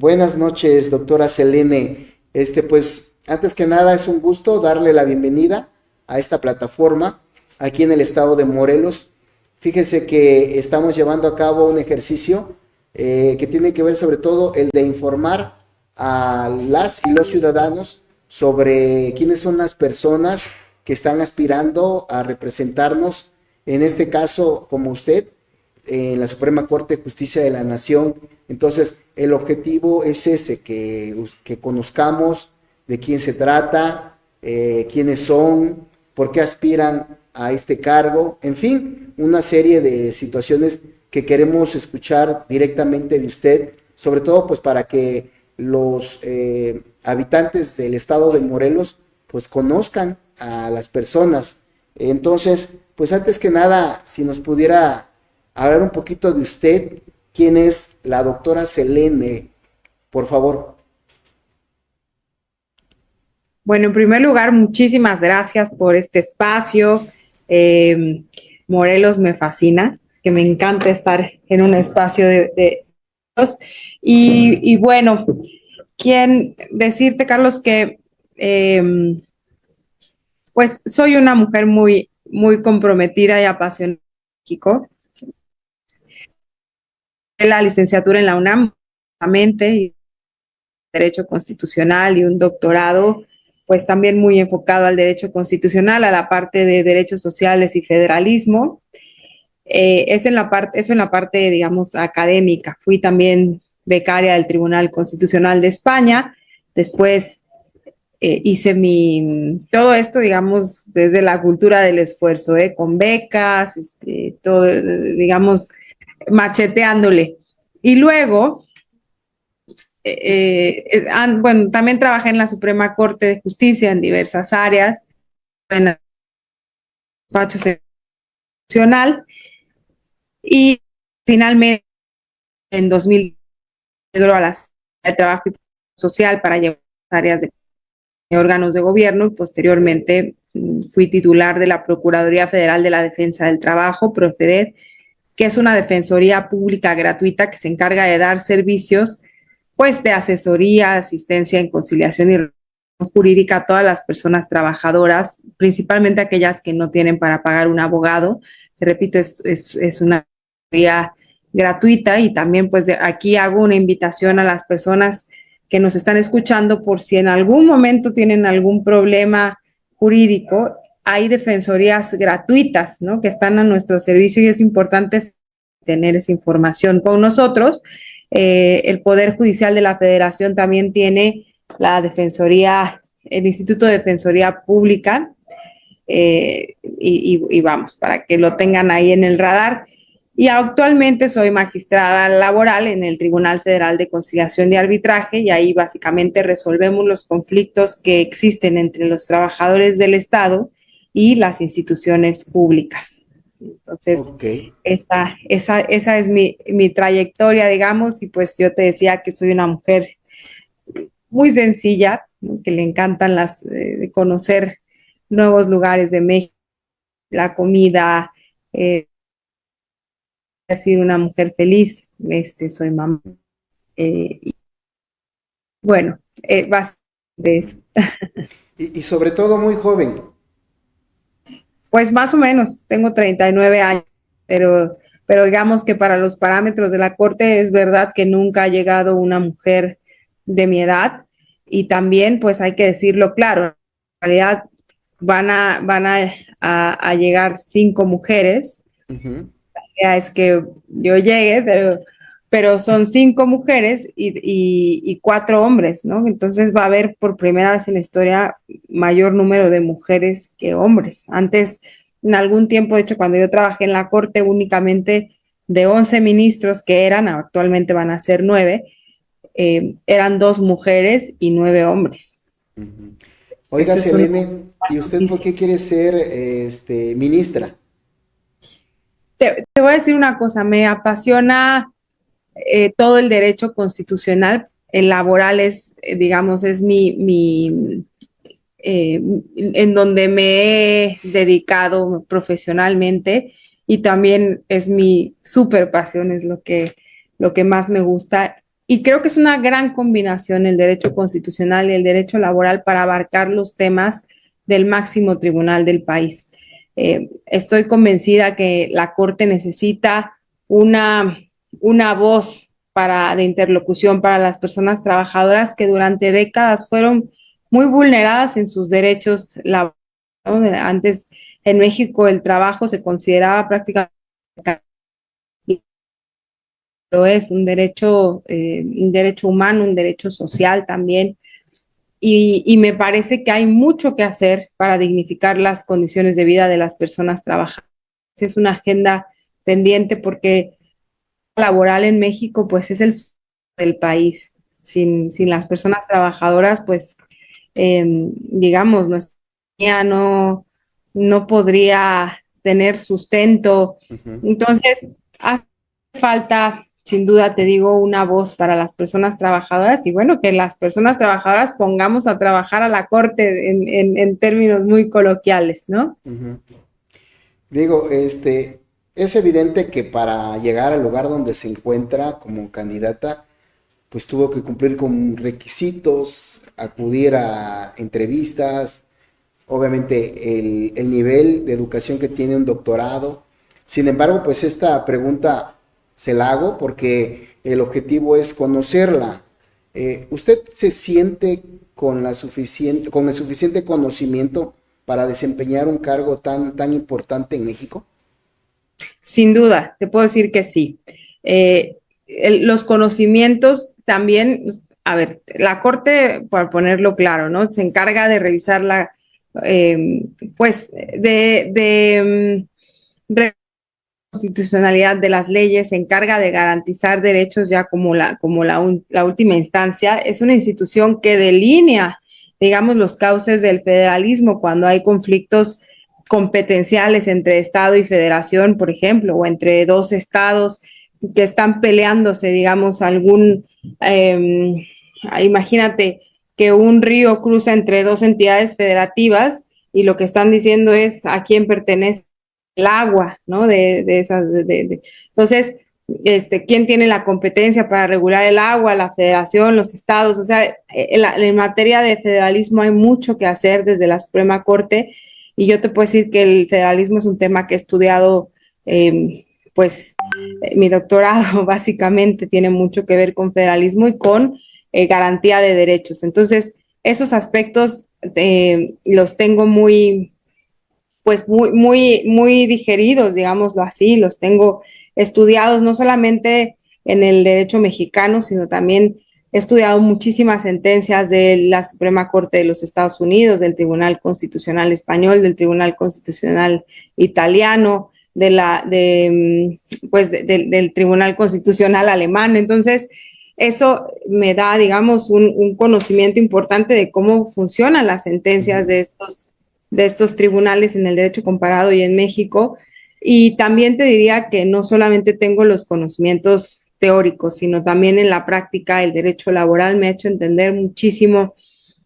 Buenas noches, doctora Selene. Pues, antes que nada es un gusto darle la bienvenida a esta plataforma aquí en el estado de Morelos. Fíjese que estamos llevando a cabo un ejercicio que tiene que ver sobre todo el de informar a las y los ciudadanos sobre quiénes son las personas que están aspirando a representarnos, en este caso como usted, en la Suprema Corte de Justicia de la Nación. Entonces, el objetivo es ese, que conozcamos de quién se trata, quiénes son, por qué aspiran a este cargo, en fin, una serie de situaciones que queremos escuchar directamente de usted, sobre todo pues para que los habitantes del estado de Morelos pues conozcan a las personas. Entonces, pues antes que nada, si nos pudiera hablar un poquito de usted, quién es la doctora Selene, por favor. Bueno, en primer lugar, muchísimas gracias por este espacio. Eh, Morelos me fascina, que me encanta estar en un espacio de y bueno, quién decirte, Carlos, que pues soy una mujer muy comprometida y apasionada en México. La licenciatura en la UNAM, y Derecho Constitucional y un doctorado, pues también muy enfocado al derecho constitucional, a la parte de derechos sociales y federalismo. Eso en la parte, digamos, académica. Fui también becaria del Tribunal Constitucional de España. Después hice todo esto, digamos, desde la cultura del esfuerzo, con becas, todo, digamos, macheteándole. Y luego, bueno, también trabajé en la Suprema Corte de Justicia en diversas áreas, en el despacho constitucional, y finalmente en 2000 integró a la Secretaría de Trabajo y Social para llevar las áreas de órganos de gobierno y posteriormente fui titular de la Procuraduría Federal de la Defensa del Trabajo, Profedet, que es una defensoría pública gratuita que se encarga de dar servicios pues de asesoría, asistencia en conciliación y jurídica a todas las personas trabajadoras, principalmente aquellas que no tienen para pagar un abogado. Te repito, es una asesoría gratuita y también pues aquí hago una invitación a las personas que nos están escuchando por si en algún momento tienen algún problema jurídico, hay defensorías gratuitas, ¿no? Que están a nuestro servicio y es importante tener esa información con nosotros. El Poder Judicial de la Federación también tiene la Defensoría, el Instituto de Defensoría Pública, y vamos, para que lo tengan ahí en el radar. Y actualmente soy magistrada laboral en el Tribunal Federal de Conciliación y Arbitraje y ahí básicamente resolvemos los conflictos que existen entre los trabajadores del Estado y las instituciones públicas. Entonces, Ok. esa es mi trayectoria, digamos, y pues yo te decía que soy una mujer muy sencilla, ¿no? Que le encantan de conocer nuevos lugares de México, la comida, decir una mujer feliz, soy mamá. Y bueno, bastante de eso. Y sobre todo muy joven. Pues más o menos, tengo 39 años, pero digamos que para los parámetros de la Corte es verdad que nunca ha llegado una mujer de mi edad y también pues hay que decirlo claro, en realidad van a llegar 5 mujeres. Uh-huh. La idea es que yo llegue, pero son 5 mujeres y 4 hombres, ¿no? Entonces va a haber por primera vez en la historia mayor número de mujeres que hombres. Antes, en algún tiempo, de hecho, cuando yo trabajé en la Corte, únicamente de 11 ministros que eran, actualmente van a ser 9, eran 2 mujeres y 9 hombres. Uh-huh. Oiga, Esa es una Selene, ¿y usted por noticia. qué quiere ser ministra? Te voy a decir una cosa, me apasiona todo el derecho constitucional. El laboral es, digamos, es en donde me he dedicado profesionalmente y también es mi super pasión, es lo que más me gusta. y creo que es una gran combinación el derecho constitucional y el derecho laboral para abarcar los temas del máximo tribunal del país. Estoy convencida que la Corte necesita una, una voz de interlocución para las personas trabajadoras que durante décadas fueron muy vulneradas en sus derechos laborales, ¿no? Antes en México el trabajo se consideraba prácticamente, lo es un derecho humano, un derecho social también. Y me parece que hay mucho que hacer para dignificar las condiciones de vida de las personas trabajadoras. Es una agenda pendiente porque laboral en México pues es el del país. Sin las personas trabajadoras pues digamos, nuestra economía no podría tener sustento. Ujú. Entonces, hace falta, sin duda, te digo, una voz para las personas trabajadoras y bueno, que las personas trabajadoras pongamos a trabajar a la corte en términos muy coloquiales, ¿no? Ujú. Digo, es evidente que para llegar al lugar donde se encuentra como candidata, pues tuvo que cumplir con requisitos, acudir a entrevistas, obviamente el nivel de educación que tiene un doctorado. Sin embargo, pues esta pregunta se la hago porque el objetivo es conocerla. ¿Usted se siente con el suficiente conocimiento para desempeñar un cargo tan importante en México? Sin duda, te puedo decir que sí. Los conocimientos también, a ver, la Corte, por ponerlo claro, ¿no? Se encarga de revisar eh, pues, de constitucionalidad de las leyes, se encarga de garantizar derechos ya como la última instancia. Es una institución que delinea, digamos, los cauces del federalismo cuando hay conflictos competenciales entre Estado y Federación, por ejemplo, o entre dos estados que están peleándose, digamos, imagínate que un río cruza entre dos entidades federativas y lo que están diciendo es a quién pertenece el agua, ¿no? Entonces, ¿quién tiene la competencia para regular el agua? La federación, los estados, o sea, en materia de federalismo hay mucho que hacer desde la Suprema Corte y yo te puedo decir que el federalismo es un tema que he estudiado, pues mi doctorado básicamente tiene mucho que ver con federalismo y con garantía de derechos. Entonces, esos aspectos los tengo muy digeridos, digámoslo así, los tengo estudiados no solamente en el derecho mexicano, sino también he estudiado muchísimas sentencias de la Suprema Corte de los Estados Unidos, del Tribunal Constitucional Español, del Tribunal Constitucional Italiano, del Tribunal Constitucional Alemán. Entonces, eso me da, digamos, un conocimiento importante de cómo funcionan las sentencias Ujú. de estos tribunales en el derecho comparado y en México. Y también te diría que no solamente tengo los conocimientos teóricos, sino también en la práctica el derecho laboral me ha hecho entender muchísimo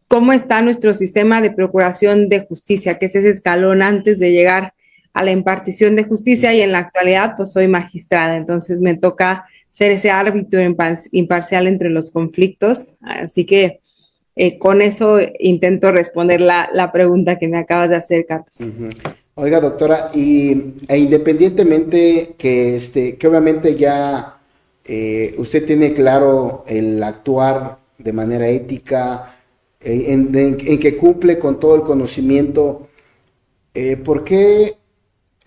cómo está nuestro sistema de procuración de justicia, que es ese escalón antes de llegar a la impartición de justicia y en la actualidad pues soy magistrada, entonces me toca ser ese árbitro imparcial entre los conflictos, así que con eso intento responder la pregunta que me acabas de hacer, Carlos. Ujú. Oiga, doctora, independientemente que obviamente ya usted tiene claro el actuar de manera ética, en que cumple con todo el conocimiento, ¿por qué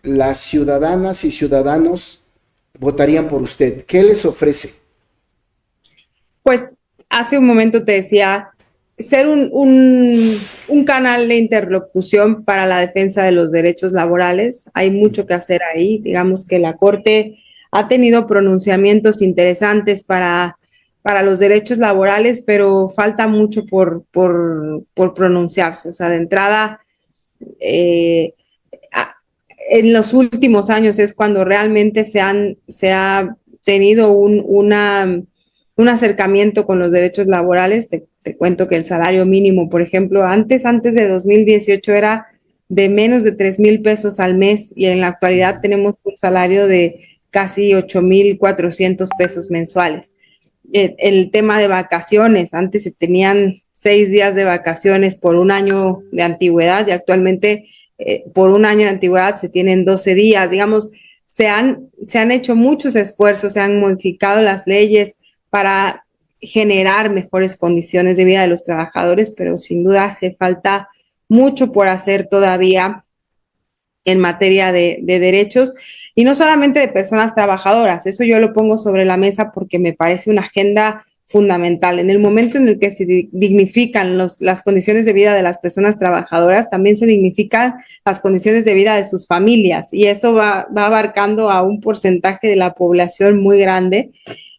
las ciudadanas y ciudadanos votarían por usted? ¿Qué les ofrece? Pues hace un momento te decía, ser un canal de interlocución para la defensa de los derechos laborales. Hay mucho que hacer ahí. Digamos que la Corte ha tenido pronunciamientos interesantes para los derechos laborales, pero falta mucho por pronunciarse. O sea, de entrada, eh, en los últimos años es cuando realmente se ha tenido un acercamiento con los derechos laborales. Te cuento que el salario mínimo, por ejemplo, antes de 2018 era de menos de 3,000 pesos al mes y en la actualidad tenemos un salario de casi 8,400 pesos mensuales. el tema de vacaciones. Antes se tenían 6 días de vacaciones por un año de antigüedad y actualmente por un año de antigüedad se tienen 12 días. Digamos, se han hecho muchos esfuerzos, se han modificado las leyes para generar mejores condiciones de vida de los trabajadores, pero sin duda hace falta mucho por hacer todavía en materia de derechos y no solamente de personas trabajadoras. Eso yo lo pongo sobre la mesa porque me parece una agenda fundamental. En el momento en el que se dignifican las condiciones de vida de las personas trabajadoras, también se dignifican las condiciones de vida de sus familias y eso va abarcando a un porcentaje de la población muy grande.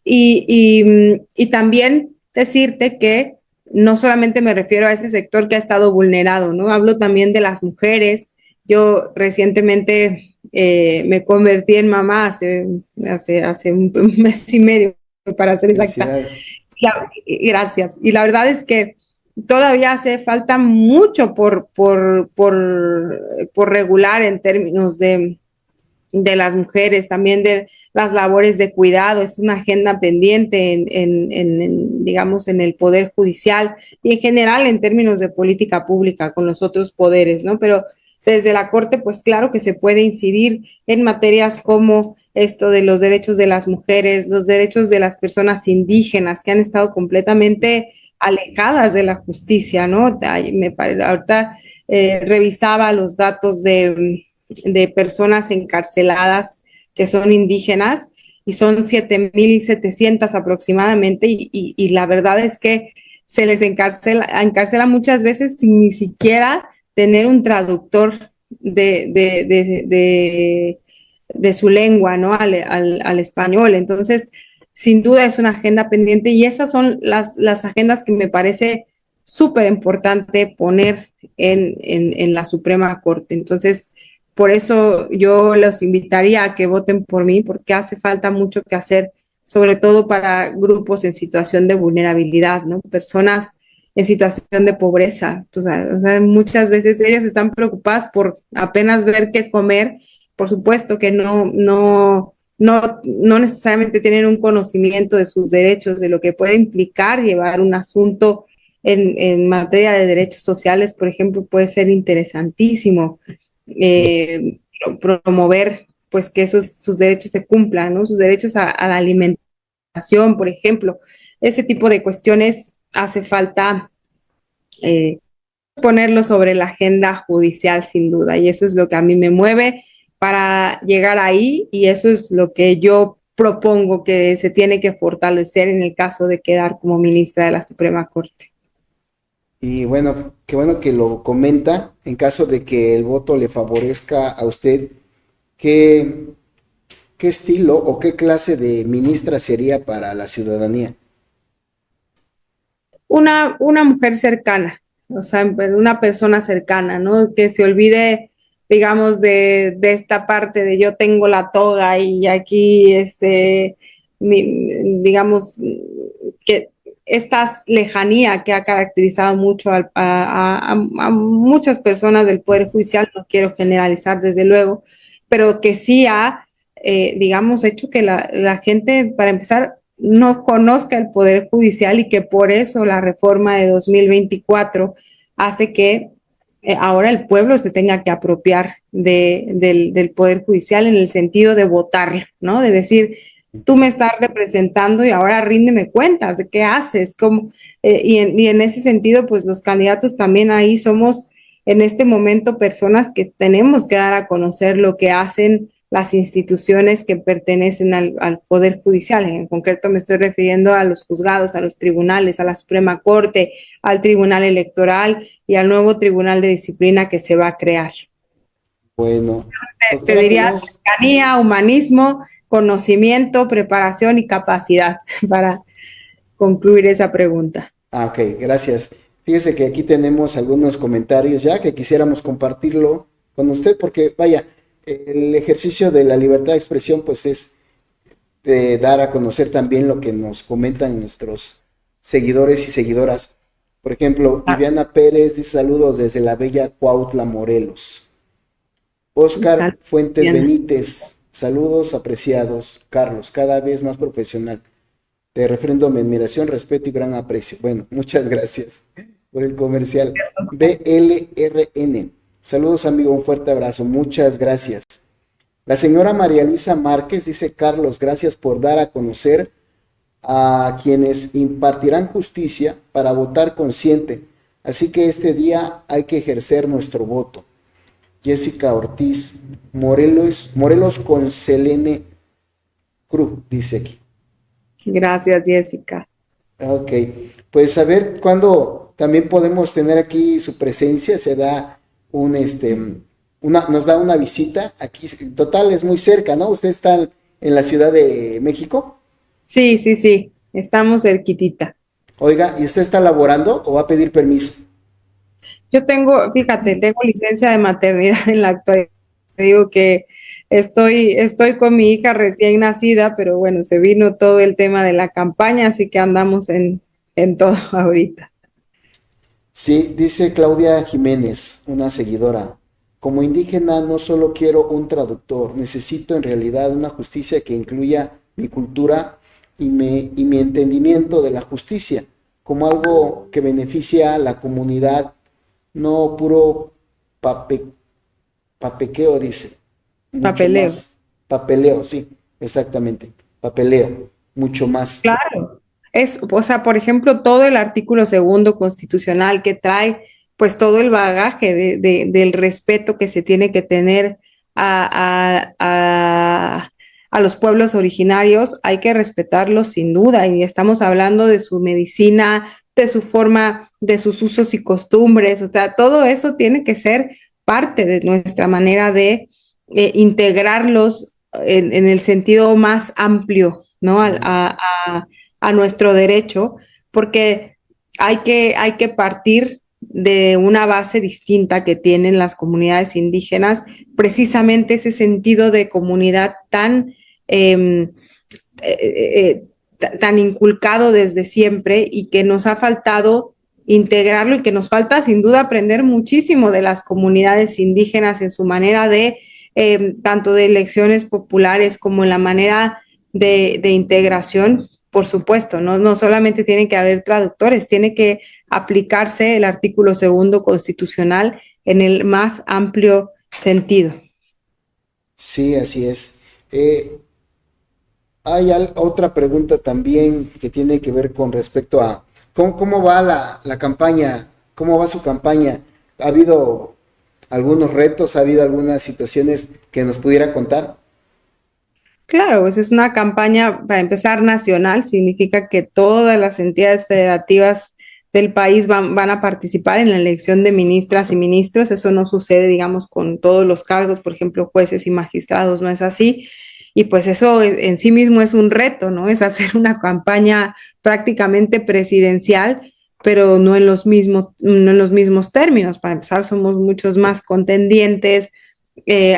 Y también decirte que no solamente me refiero a ese sector que ha estado vulnerado, ¿no? Hablo también de las mujeres. Yo recientemente me convertí en mamá hace un mes y medio, para ser exacta. Felicidades. Gracias. Y la verdad es que todavía hace falta mucho por regular en términos de las mujeres, también de las labores de cuidado. Es una agenda pendiente digamos, en el Poder Judicial y en general en términos de política pública con los otros poderes, ¿no? Pero desde la Corte, pues claro que se puede incidir en materias como esto de los derechos de las mujeres, los derechos de las personas indígenas que han estado completamente alejadas de la justicia, ¿no? Ahorita revisaba los datos de personas encarceladas que son indígenas y son 7,700 aproximadamente y la verdad es que se les encarcela muchas veces sin ni siquiera tener un traductor de, de, de, de, de su lengua, ¿no? Al español. Entonces, sin duda es una agenda pendiente y esas son las agendas que me parece súper importante poner en la Suprema Corte. Entonces, por eso yo los invitaría a que voten por mí, porque hace falta mucho que hacer, sobre todo para grupos en situación de vulnerabilidad, ¿no? Personas en situación de pobreza. O sea, muchas veces ellas están preocupadas por apenas ver qué comer. Por supuesto que no necesariamente tienen un conocimiento de sus derechos, de lo que puede implicar llevar un asunto en materia de derechos sociales, por ejemplo, puede ser interesantísimo eh, promover pues que sus derechos se cumplan, ¿no? Sus derechos a la alimentación, por ejemplo. Ese tipo de cuestiones hace falta ponerlo sobre la agenda judicial sin duda y eso es lo que a mí me mueve para llegar ahí y eso es lo que yo propongo que se tiene que fortalecer en el caso de quedar como ministra de la Suprema Corte. Y bueno, qué bueno que lo comenta. En caso de que el voto le favorezca a usted, ¿qué, qué estilo o qué clase de ministra sería para la ciudadanía? Una mujer cercana, o sea, una persona cercana, ¿no? Que se olvide, digamos, de esta parte de yo tengo la toga y aquí, digamos, que esta lejanía que ha caracterizado mucho a muchas personas del Poder Judicial, no quiero generalizar desde luego, pero que sí ha, digamos, hecho que la gente, para empezar, no conozca el Poder Judicial y que por eso la reforma de 2024 hace que ahora el pueblo se tenga que apropiar del Poder Judicial en el sentido de votar, ¿no? De decir, tú me estás representando y ahora ríndeme cuentas de qué haces, cómo, y en ese sentido, pues los candidatos también ahí somos en este momento personas que tenemos que dar a conocer lo que hacen las instituciones que pertenecen al Poder Judicial. En concreto me estoy refiriendo a los juzgados, a los tribunales, a la Suprema Corte, al Tribunal Electoral y al nuevo Tribunal de Disciplina que se va a crear. Bueno, Te doctora, diría tenemos... cercanía, humanismo, conocimiento, preparación y capacidad para concluir esa pregunta. Ah, ok, gracias. Fíjese que aquí tenemos algunos comentarios ya que quisiéramos compartirlo con usted porque, vaya, el ejercicio de la libertad de expresión pues es dar a conocer también lo que nos comentan nuestros seguidores y seguidoras. Por ejemplo, Viviana Pérez dice saludos desde la bella Cuautla, Morelos. Oscar Fuentes Bien. Benítez, saludos apreciados. Carlos, cada vez más profesional. Te refrendo mi admiración, respeto y gran aprecio. Bueno, muchas gracias por el comercial. BLRN. Saludos, amigo, un fuerte abrazo. Muchas gracias. La señora María Luisa Márquez dice: Carlos, gracias por dar a conocer a quienes impartirán justicia para votar consciente. Así que este día hay que ejercer nuestro voto. Jessica Ortiz, Morelos con Selene Cruz, dice aquí. Gracias, Jessica. Ok, pues a ver cuándo también podemos tener aquí su presencia, se da nos da una visita aquí, total es muy cerca, ¿no? ¿Usted está en la Ciudad de México? Sí, sí, sí, estamos cerquitita. Oiga, ¿y usted está laborando o va a pedir permiso? Yo tengo, fíjate, tengo licencia de maternidad en la actualidad. Te digo que estoy con mi hija recién nacida, pero bueno, se vino todo el tema de la campaña, así que andamos en todo ahorita. Sí, dice Claudia Jiménez, una seguidora. Como indígena no solo quiero un traductor, necesito en realidad una justicia que incluya mi cultura y mi entendimiento de la justicia como algo que beneficia a la comunidad, no puro pape- papequeo, dice. Mucho Papeleo. más papeleo, sí, exactamente. Papeleo, mucho más. Claro. O sea, por ejemplo, todo el artículo segundo constitucional que trae, pues todo el bagaje del respeto que se tiene que tener a los pueblos originarios, hay que respetarlos sin duda. Y estamos hablando de su medicina, de su forma, de sus usos y costumbres. O sea, todo eso tiene que ser parte de nuestra manera de integrarlos en el sentido más amplio, ¿no? A nuestro derecho, porque hay que partir de una base distinta que tienen las comunidades indígenas, precisamente ese sentido de comunidad eh, tan inculcado desde siempre y que nos ha faltado integrarlo y que nos falta sin duda aprender muchísimo de las comunidades indígenas en su manera de, tanto de elecciones populares como en la manera de integración, por supuesto, no solamente tienen que haber traductores, tiene que aplicarse el artículo segundo constitucional en el más amplio sentido. Sí, así es. Eh, Hay otra pregunta también que tiene que ver con respecto a cómo va la campaña, cómo va su campaña. ¿Ha habido algunos retos, ha habido algunas situaciones que nos pudiera contar? Claro, pues es una campaña, para empezar, nacional, significa que todas las entidades federativas del país van a participar en la elección de ministras y ministros. Eso no sucede, digamos, con todos los cargos, por ejemplo, jueces y magistrados, no es así. Y pues eso en sí mismo es un reto, ¿no? Es hacer una campaña prácticamente presidencial, pero no en los mismos términos. Para empezar, somos muchos más contendientes,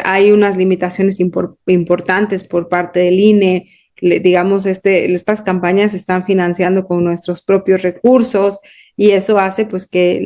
hay unas limitaciones importantes por parte del INE. Digamos, estas campañas se están financiando con nuestros propios recursos y eso hace pues que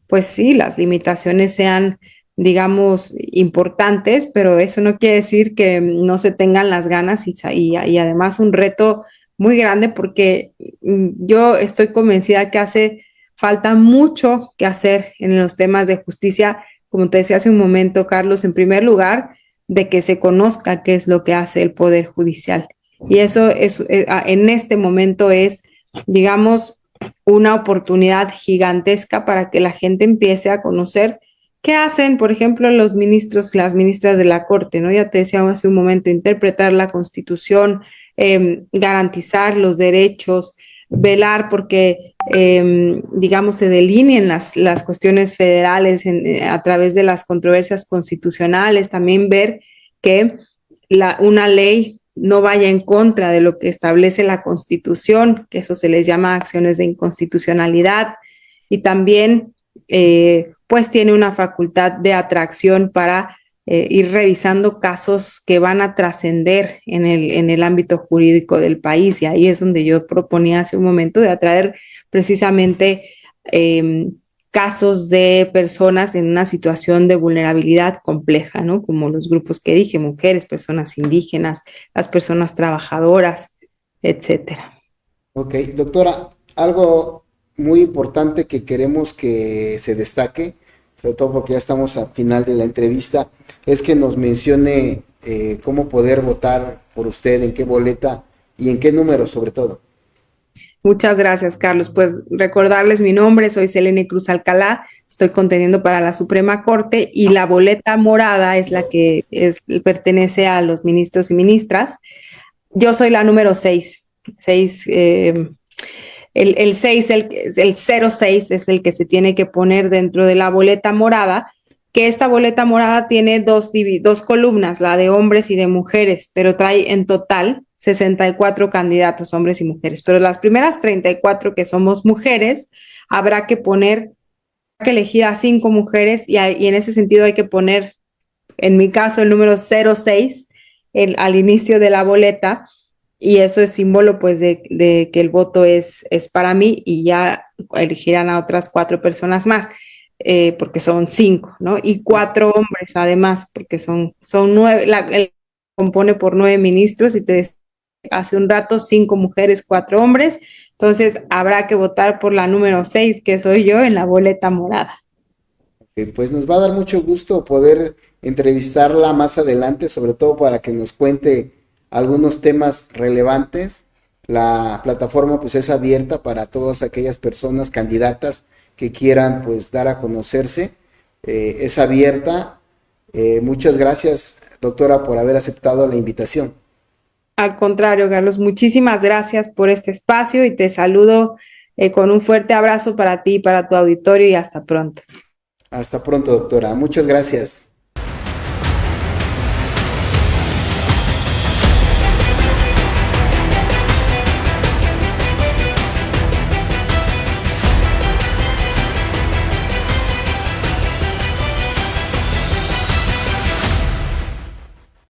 pues sí, las limitaciones sean, digamos, importantes, pero eso no quiere decir que no se tengan las ganas y además un reto muy grande porque yo estoy convencida que hace falta mucho que hacer en los temas de justicia, como te decía hace un momento, Carlos, en primer lugar, de que se conozca qué es lo que hace el Poder Judicial. Y eso en este momento es, digamos, una oportunidad gigantesca para que la gente empiece a conocer qué hacen, por ejemplo, los ministros, las ministras de la Corte, ¿no? Ya te decía hace un momento, interpretar la Constitución, garantizar los derechos, velar porque, digamos, se delineen las cuestiones federales a través de las controversias constitucionales, también ver que una ley no vaya en contra de lo que establece la Constitución, que eso se les llama acciones de inconstitucionalidad, y también, pues, tiene una facultad de atracción para ir revisando casos que van a trascender en el ámbito jurídico del país. Y ahí es donde yo proponía hace un momento de atraer precisamente eh, casos de personas en una situación de vulnerabilidad compleja, ¿no? Como los grupos que dije, mujeres, personas indígenas, las personas trabajadoras. etcétera. Ok, doctora, algo muy importante que queremos que se destaque, sobre todo porque ya estamos al final de la entrevista, es que nos mencione cómo poder votar por usted, en qué boleta y en qué número sobre todo. Muchas gracias, Carlos. Pues recordarles mi nombre, soy Selene Cruz Alcalá, estoy contendiendo para la Suprema Corte y la boleta morada es la que pertenece a los ministros y ministras. Yo soy la número 6. 6 el 6, el 06 es el que se tiene que poner dentro de la boleta morada, que esta boleta morada tiene dos columnas, la de hombres y de mujeres, pero trae en total 64 candidatos, hombres y mujeres. Pero las primeras 34 que somos mujeres, habrá que elegir a 5 mujeres y en ese sentido hay que poner, en mi caso, el número 06 al inicio de la boleta y eso es símbolo pues de que el voto es para mí y ya elegirán a otras 4 personas más, porque son 5, ¿no? Y 4 hombres además, porque son 9, compone por 9 ministros y hace un rato 5 mujeres, 4 hombres, entonces habrá que votar por la número 6, que soy yo, en la boleta morada. Pues nos va a dar mucho gusto poder entrevistarla más adelante, sobre todo para que nos cuente algunos temas relevantes. La plataforma pues es abierta para todas aquellas personas candidatas que quieran pues dar a conocerse. Es abierta. Muchas gracias, doctora, por haber aceptado la invitación. Al contrario, Carlos, muchísimas gracias por este espacio y te saludo con un fuerte abrazo para ti, para tu auditorio y hasta pronto. Hasta pronto, doctora. Muchas gracias.